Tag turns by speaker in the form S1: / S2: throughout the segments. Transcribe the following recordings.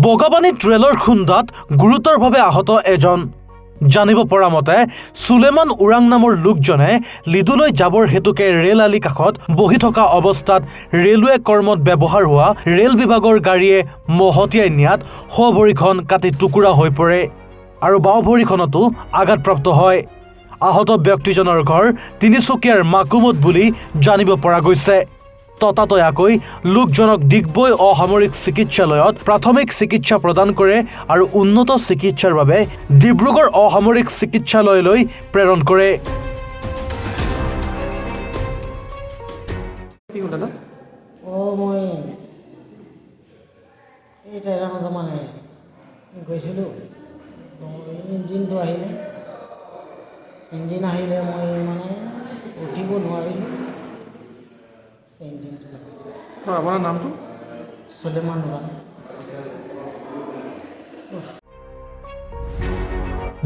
S1: বগাবানী ট্ৰেলৰ খুন্দাত গুৰুতৰভাৱে আহত এজন। জানিব পৰা মতে সুলেমান ওৰাং নামৰ লোকজনে লিডুলৈ যাবৰ হেতুকে ৰেল আলি কাষত বহি থকা অৱস্থাত ৰেলৱে কৰ্মত ব্যৱহাৰ হোৱা ৰেল বিভাগৰ গাড়ীয়ে মহতিয়াই নিয়াত সোঁ ভৰিখন কাটি টুকুৰা হৈ পৰে আৰু বাওঁ ভৰিখনতো আঘাতপ্ৰাপ্ত হয়। আহত ব্যক্তিজনৰ ঘৰ তিনিচুকীয়াৰ মাকুমত বুলি জানিব পৰা গৈছে। ততাতৈয়াকৈ লোকজনক ডিগবৈ অসামৰিক চিকিৎসালয়ত প্ৰাথমিক চিকিৎসা প্ৰদান কৰে আৰু উন্নত চিকিৎসাৰ বাবে ডিব্ৰুগড় অসামৰিক চিকিৎসালয়লৈ প্ৰেৰণ কৰে।
S2: মই এই ট্ৰেইনত মানে গৈছিলোঁ, ইঞ্জিনটো আহিলে মই মানে উঠিব নোৱাৰিলোঁ।
S3: আপোনাৰ নামটো?
S2: সুলেমান ওৰাং।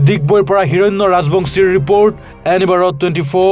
S1: ডিগবৈৰ পৰা হিৰণ্য ৰাজবংশীৰ ৰিপৰ্ট, এনিবাৰত 24।